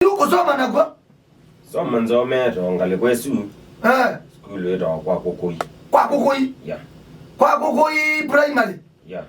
Yuko soma na kwa? Soma nzome ngale kwesu. School yetu kwa Kukui. Kwa Kukui? Yeah. Kwa Kukui primary? Yeah.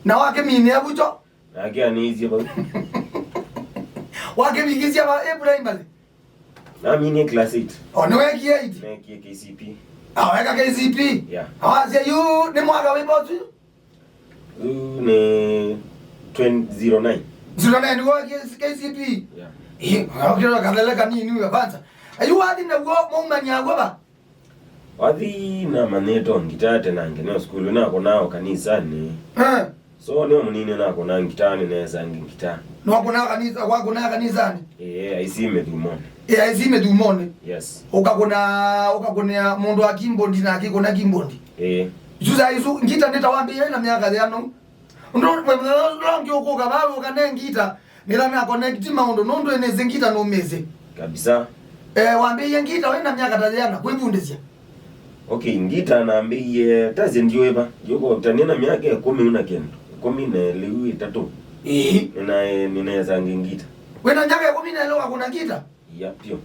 Na wake mini abucho? Na kia ni hizi ba. Wake migizia ba primary? Na mini class 8. Oh, no wake 8? Na kia KCP. Ah, weka KCP? Yeah. Awaze yu ni mwaka wipo tu? Ni 2009. 09 ni wake KCP? Yeah. Wakira kadele kanini uwe kwanza. Ayu wadi na uwe muumani ya ba? Wadi na maneto ngitate na ngene school na konao kanisani. So ni munini na kona ngitani na zangi ngita. No kuna kanisa wako na kanisani? Aisime dumone. Aisime dumone. Yes. Ukakona mundu wa Kimbondi na akikona Kimbondi. Juza isu ngita nitawambia ina miaka yano. Ndo longi ukoka bawe ukane ngita nila na connect maundo nondo eneze ngita no meze. Kabisa. Waambie ngita wena miaka tazana kuibundizia. Okay, ngita naambie tazi ndio eba. Yoko tanena miaka 10 una kendo. 10 na lewi 3. Ninaweza ngita. Wena miaka 10 na leo hakuna ngita? Yep, yo.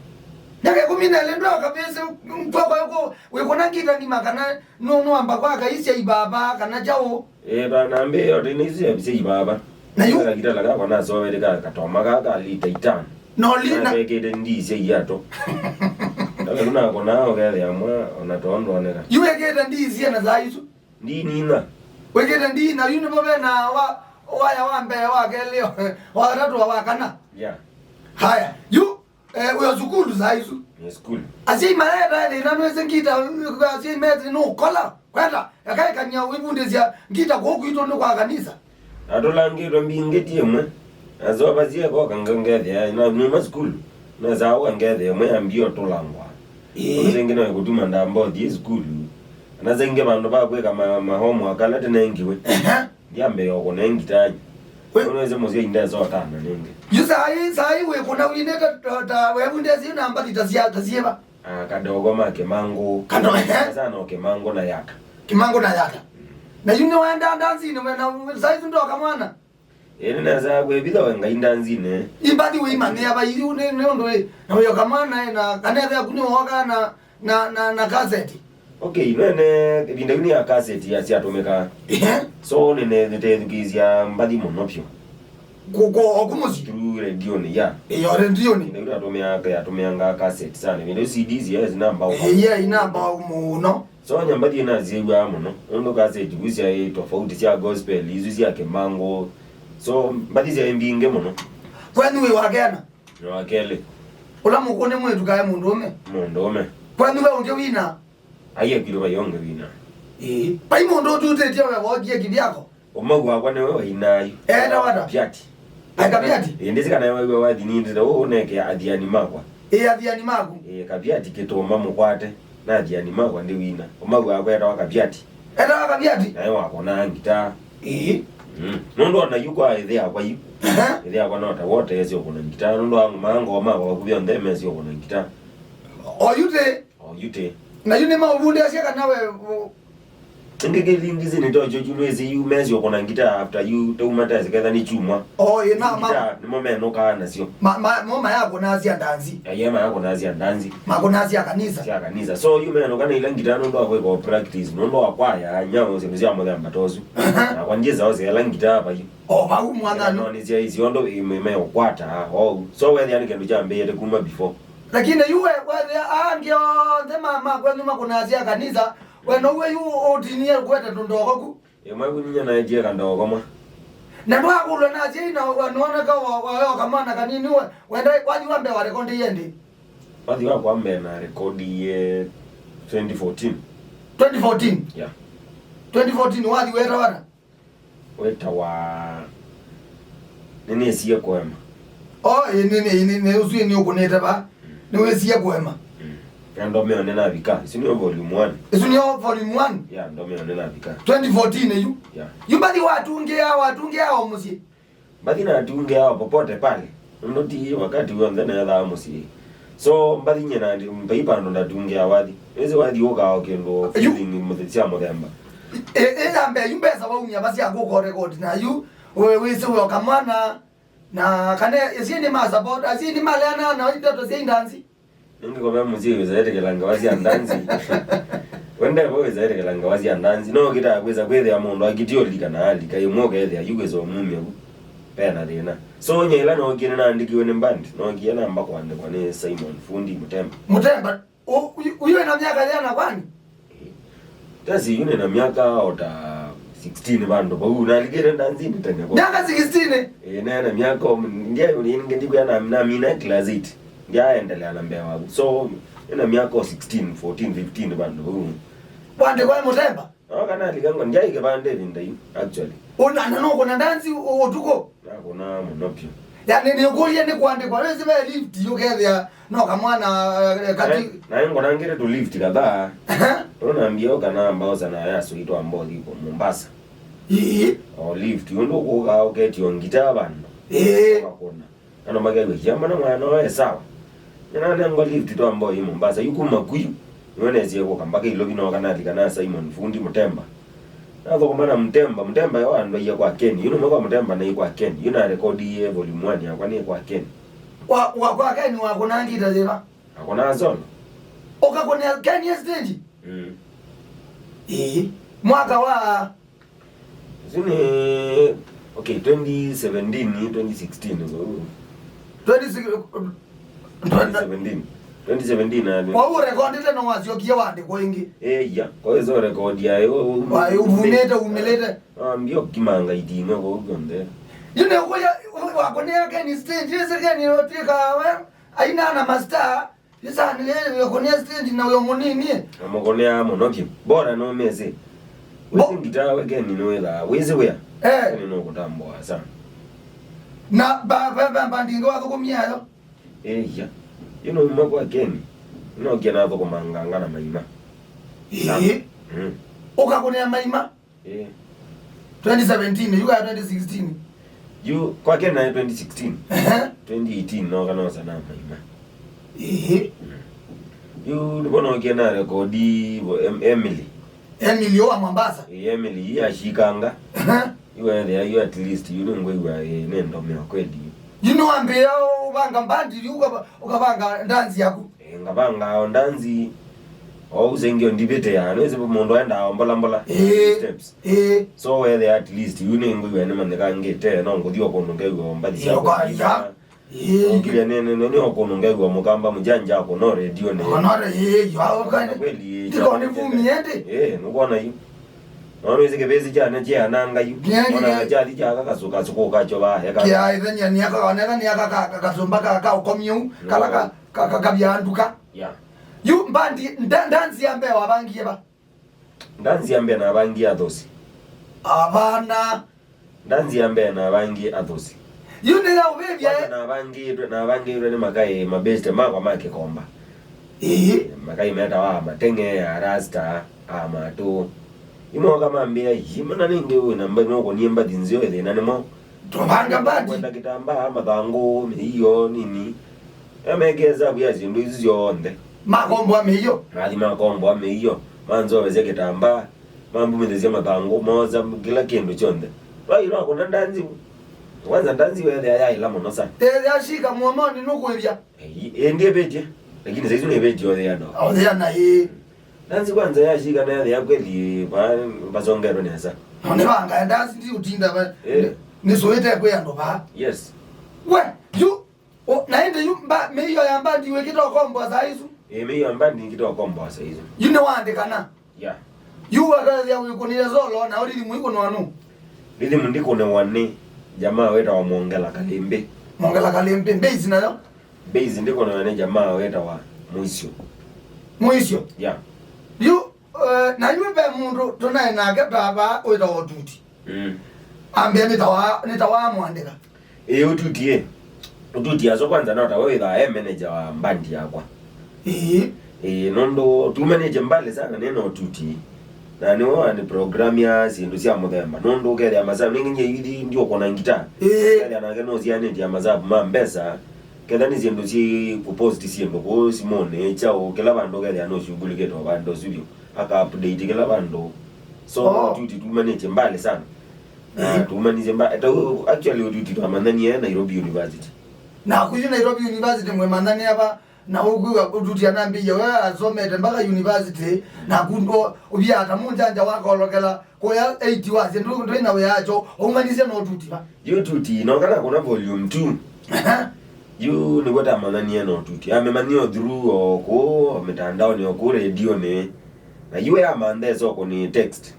Miaka 10 na leo ndo kabisa mtoko yako weko na ngita ni makana no amba kwa kaisi ibaba kana jao. Ba naambie yote ni isi ibaba. Na yu ngita laga kwa nazo wele katoma ga lita 5. No lina. Wekede ndisi yato. Ndio kuna kona ogele amwa onatondo oneka. Yu wekede ndisi na za isu. Ndi nina. Wekede ndi na yuni bobe na waya wambe wake leo. Watatu wakana. Yeah. Haya, yu uyo zukulu za isu. Ni school. Asi maleta ile nanweze ngita asi metri no kola. Kwenda yakai kanya wibundezia ngita gokuito ndo kwa kanisa. Atolangiro mbingeti yemwe. Azoba zie kwa kangangede na numa school. Na zawa ngede yemwe ambio tolangwa. Uzengena kutuma ndambo di school. Na zenge bandu bakweka ma homework alate nengiwe. Yambe yoko nengitaji. Unaweza mozia indazo atana nenge. Yusai we kuna wineta ta webundezi namba tasieba. Kadogo make mango. Kadogo sana kemango na yaka. Kimango na yaka. Na yuni waenda ndanzi no na saizu ndo kamwana. Na za kwebila wenga indanzine. Ibadi we mane aba yiru ne ndo we. Na yo kamwana na kaneza kunyo waka na cassette. Okay, nene bindaguni ya cassette ya siatomeka. So nene tetugizia mbadi monopyo. Kuko okumuzi through radio ni ya. Yo radio ni. Ndio atomea cassette sana. Ndio CDs ya zinamba uko. Inamba umuno. So nyambadi na ziwa muno. Ndo cassette guzia tofauti sia gospel, izuzi yake mango. So mbadi zia mbinge muno. Kwani we wagena? No wakele. Ula mukone mwetu kaya mundume. Mundume. Kwani we unje wina? Aye kilo bayonge wina. Pai mundo tutetia we wogie kivyako. Omagwa kwa newe wainayo. Na wada. Piati. Akapiati. Ndizika na wewe wadi nindira neke adiani makwa. Adiani maku. Kapiati kitoma mukwate na adiani makwa ndi wina. Omagwa akweta wakapiati. Wakapiati. Naye wako na ngita. Nondo na yuko aidhe akwa yu. Idhe akwa nota wote yesi okona ngita. Nondo wangu mango omagwa kubia ndeme yesi okona ngita. Oyute. Na yune maubunde asiaka nawe ngeke lingize nito jojulwezi yu mezi okona ngita after you to mata zikadha ni chumwa. Na ngita ni momeno kana sio. Mama yako nazi andanzi. Yema yako nazi andanzi. Mako nazi akanisa. Sia kanisa. So you meno kana ila ngita ndo akwe practice ndo akwaya nyawo zimzia mo gamba tozu. Na kwa njeza oze ila ngita hapa yu. Bagu mwana no ni zia hizi ondo ime okwata. So we yani kendo jambe yete kuma before. Lakini yuwe angio ndema kwa nyuma kuna azia kanisa weno we yu odinier kweta ndoko ku yema kunya na je kandoko ma na ndo akulo na azia na wanaona ka wao kama na kanini we wenda kwani wambe wa record yende wadi wa kwambe na record ye 2014 yeah 2014 wadi weta wa nini siya kwema nini usuye ni ukuneta ba niwe siya kwema ndo meone na bika sinio volume 1 sinio volume 1 yeah ndo meone na bika 2014 yu yeah yubadi watunge hao musi badi na tunge hao popote pale ndoti wakati wonde na ya musi so mbadi nyena ndi mpaipa ndo ndatunge awadi eze wadi oga okendo feeling muthetsia modemba ambe yumbeza wa unya basi akoko record na yu wewe se wa kamana na kane yesini ma support asini malana na itato sindanzi ningikoba muziwe zaite kelanga wazi andanzi wenda bowe zaite kelanga wazi andanzi no kita kweza kwethe ya mundu akitio likana alika yemoga ethe ayugezo mumye pena dina so nyela no kine na andikiwe ne band no kiena amba kwandikwa ne Simon Fundi Mutemba uyo na miaka yana kwani tazi yune na miaka ota 16 bando ba una ligere ndanzi nitanya kwa miaka 16 na miaka ndiye ndiko yana na mina class 8 ndiye endelea na mbewa so ina miaka 16 14 15 bando bande kwa Mutemba kana liganga ndiye ke bande ndai actually ona nano kuna ndanzi otuko na kuna monopio yani ni kulie ni kwande kwa wezi ba lift yokethia no kamwana kati na ngo nangire to lift kadhaa ona mbio kana ambao sana yaso ito ambao liko Mombasa o lift yundo ko ga oketi ongita bando bakona ana magalo yamba na mwana wa sawa nana ngo lift to ambao yi Mombasa yuko makuyu yoneze ko kambaka ilogino kana likana Simon Fundi Mutemba nazo kumana Mutemba yo ando ye kwa Ken yuno mwa Mutemba na kwa Ken yuna rekodi ye volume 1 ya kwani kwa Ken kwa Ken wa kuna ngita zema akona zone okakona Ken ya stage mwaka wa zini okay 2017 2017 kwa urekondi tena wazio kia wande kwa ingi ya kwa hizo rekodi ya umelete mbio kimanga idinga kwa ugonde yune kuya wakone yake ni stage yese gani yotika aina na master yesa ni yakone stage na uyo munini amokone ya monoki bora no meze wezi ngitawe gani no ela wezi wea ni no kutambwa sana na ba ndingo wako kumyayo ya yuno mwako again no gena thoko manganga na maima ukakone maima 2017 you got 2016 you kwa kena 2016 2018 no kana sana maima you libono gena rekodi Emily wa Mombasa Emily ya shikanga you are there you at least you don't go nendo me kweli ambia ubanga mbandi ukabanga ndanzi yako ngabanga ndanzi uzengio ndibete ya neze bomondo enda mbola steps so where they at least you nengo yene maneka ngete no ngodio kono ngego mbadi ya ngile nene okono ngego mukamba mujanja ako no radio ne yo kana kweli tiko ni fumiende ngona hiyo ono izike bezi jana je ananga yu ona jadi jaga kasuka suko cho ba ya ya idenya ni aka waneka ni aka kasomba ka ukomyu kala ka byanduka yu mbandi ndanzi ambe wabangiye ba ndanzi ambe na bangi adosi abana ndanzi ambe na bangi adosi yu ne ya ubebya na bangi ne makai mabeste makwa make komba makai meta wa matenge ya rasta amato imo kama mbia himana ninge una mbano ko niemba dinzio ile nanemo tobanga badi kwenda kitamba madango hiyo nini amegeza bya zindu izionde makombo ameyo hadi makombo ameyo manzo weze kitamba mambo mezezia madango moza kila kindu chonde bairo kuna ndanzi kwanza ndanzi wewe ya ila monosa yashika muamoni nukuibya ndiye beti lakini sasa ni beti yode ya no na ndanzi kwanza yashika na ya kweli bazongero neza none banga ndanzi ndi utinda ba nisoete kwe ando ba yes we you naende yu mba meyo yamba ndiwe kitokombo za hizo meyo yamba ndi kitokombo za hizo you know wande kana yeah you waka ya ukunile zolo na uli mwiko no anu lili mndiko ne wane jamaa weta wa Mongela Kalembe base nayo base ndiko ne wane jamaa weta wa Muisyo yeah you na yube mundu tunaye na baba weta wa duty ambia nitawa mwandika ututi azo kwanza na utawe the manager wa mbandi yakwa nondo tu manager mbale sana neno ututi na ni wani program ya sindu sia muthemba nondo kele ya mazabu ninginye yidi ndio kona ngita kele anageno ziane ndia mazabu mambesa kele ni sindu si kuposti sindu ko simone chao kela bando kele ano shughuli to bando studio aka update kela bando so ututi tu manager mbale sana tumanize mba actually ututi twamandani ya Nairobi University na kuyu Nairobi University mwe mandani hapa na ututi anambia wewe azomete mpaka university na kundo ubyata munjanja wakolokela koya 8 wazi ndo ina we yacho umanize no ututi ba ututi nongana kuna volume 2 you ni wata mandani ya no ututi amemanio through oko mitandao ni oko radio ne na yue amande so ko ni text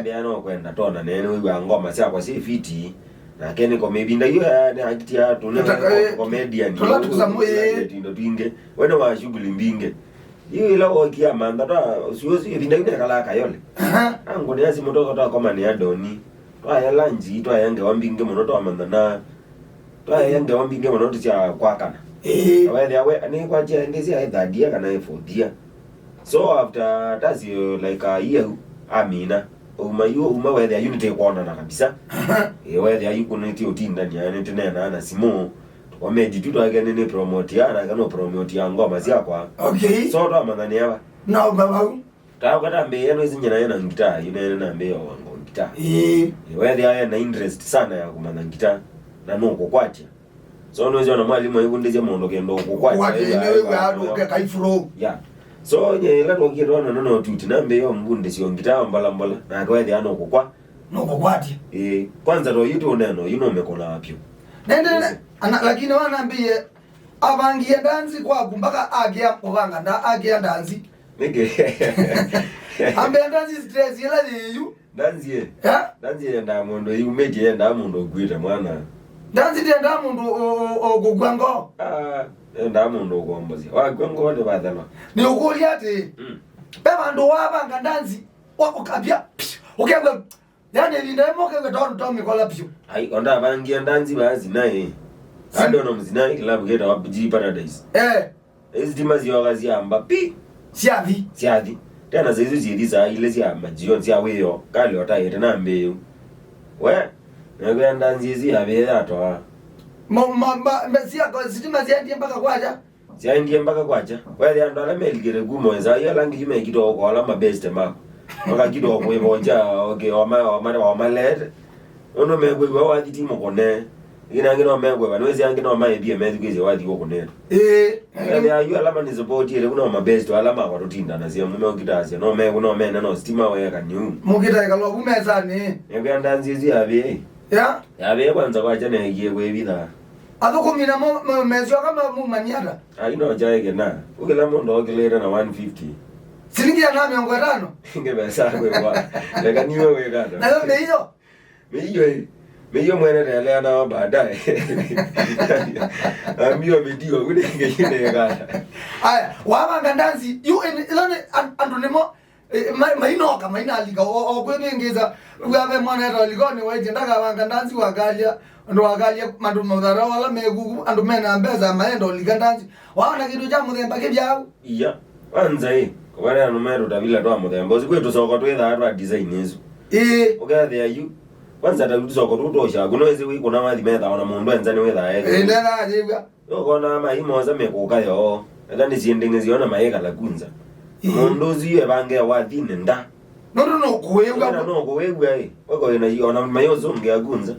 biano kwenda tona nene wewe ngoma sia kwa si fiti na kene ko maybe nda yue ni akiti ya tuna comedian ndio twinge wena wa shughuli mbinge yue la okia manda ta usiozi binda yule kala kayole ango ni azi moto ta koma ni adoni twa ya lanji twa yange wambinge monoto amanda na twa yange wambinge monoto cha kwakana wewe yawe ni kwa je ndezi aidha dia kana efodia. So after that's like a year amina uma whether you need kuona na kabisa whether you connect utinda ni ane tena na simo wamejituta again ni promote yana kana promote ya ngoma sia kwa okay so ndo mandani hapa no baba ta kata mbe yano izinyana yana ngita yune na mbe wango ngita whether yana interest sana ya kumanda ngita na noko kwacha so nozo na mwalimu ayibundeje mondo kendo kokwacha wewe ado kaifuro yeah. So nye la tokiro no tuti nambe yo mbunde sio ngita mbala na kwathi ano kokwa no kokwati kwanza ro yitu neno umekona wapyo nende lakini wanaambie abangie danzi kwa mpaka agia kubanga nda agia danzi nige ambe danzi stress yela yiyu danzi danzi nda mondo yumeje nda mondo gwita mwana danzi nda mondo ogugwango nda mondo ogombozi wagwango wade badala ni ukuli ati beba ndo wabanga danzi wako kabia ukengwe yani ndemo kengwe ndo mikola pio ai onda bangi danzi bazi naye ando no mzinai club geta wapi paradise ezitima ziyogazi amba pi siavi tena zizo ziriza ile zia majio zia weyo kali otaye tena mbeyo we nego ndanzi zi abe atwa mesia kwa zitima ziendie mpaka kwacha wale ando ala meligere gumo za yalangi yume kido ko ala mabeste mako maka kido ko yebonja okay wa led ono megwe wa ditimo kone ina ngino megwe banwezi angino maebie mezigeze wadi ko kone ya yu alama ni support ile kuna mabeste alama kwa rutinda na zia mume okitasia no mego no mena no stima we kanyu mukita ikalo kumeza ni yego ndanzi zi abe yabe kwanza kwacha na yiye kwebitha adoko mina mezyo kama mumanyata aino jaege na ukila mondo okilera na 150 silingi ya nami yangu etano ngebesa kwa leka niwe wegata na yo meyo mwene tele na baadaye ambiwa medio kule ngine yegata aya wabanga ndanzi you ilone andonemo mainoka mainalika okwebengeza uyabe mwana era ligoni waje ndaka banga ndanzi wagalia ndo wagalia mandu mudhara wala megugu andu mena mbeza maendo ligandanzi wana kitu cha muthemba kibyagu iya anza wale anomero tabila twa muthemba uzikwetu soko twetha atwa design yesu ugathe ayu kwanza taruti soko tutosha gunoweze wikuna mathi metha ona mundu enzani wetha ndera ajibwa yokona maimo za mekuka yo ethani ciendengezi ona maeka la kunza mundu ziwe bange wathine nda no kuwegwa no kuwegwa wako ina ona mayo zonge agunza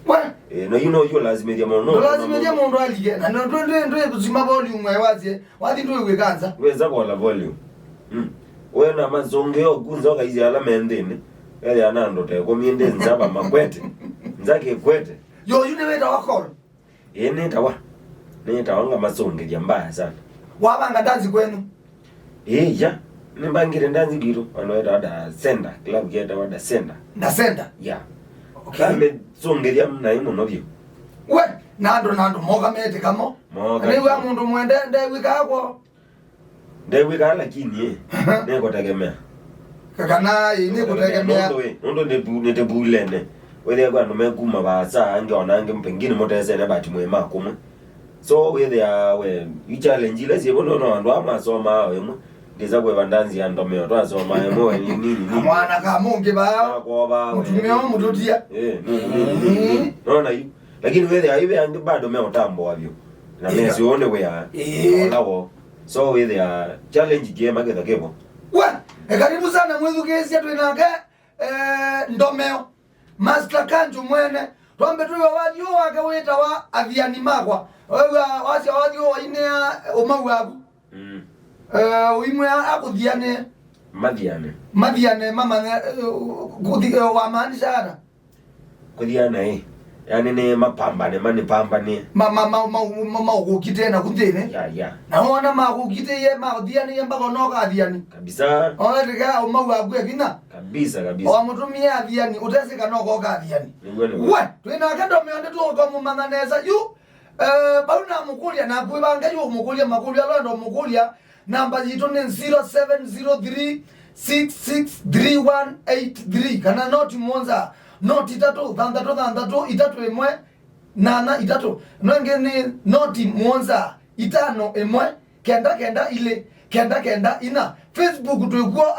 bwana no you lazima dia mono lazima dia mundu alige na ndo kuzima volume yawazi wathi ndo iwe kanza weza kwa la volume wena mazonge ogunza okaizi ala mendene ele anando te komiende nzaba makwete nzake kwete yo yune weta wakolo neta wanga mazonge dia mbaya sana wabanga ndanzi kwenu ya nimbangire ndanzi diro wanoeta wada senda club geta wada senda na senda ya kame zonge dia mna imo novyo we nando moga mete kamo niwe mundu mwende wikako ndewika lakini neko tegemea kana ini kutegemea ndo netebulene wele kwa nomekuma basa ange onange mpengine motese ne bati mwema kumwe so wele we you challenge ile sibo no ando amasoma wemwe ngeza kwe bandanzi ya ndomeo to asoma yemwe nini mwana ka mungi ba mutumeo mututia no you lakini wele aibe ange bado me otambo wavyo na mezi one we ya olawo so with the challenge game agetha kebo karibu sana mwezi kesi yetu inage ndomeo Master Kanju mwene twambe tuwe wadio wake weta wa athiani makwa wewe wasia wadio wainea umauagu uimwe akuthiane mathiane mama wa mani sana kuthiana yani ni mapambane mama ukite na kuthine na ona magukite ye maguthiane ye mpaka noka athiani kabisa ona tika umauagu ekina kabisa o mutumia athiani utesika noka athiani we twina kendo mionde tu ko mumanganeza yu bauna mukulia na kuibanga yu mukulia makulia londo mukulia namba yitu ni 0703663183 kana noti monza noti itatu thandatu itatu imwe nana itatu nenge ni noti monza itano imwe kenda ile kenda ina Facebook tuikuwa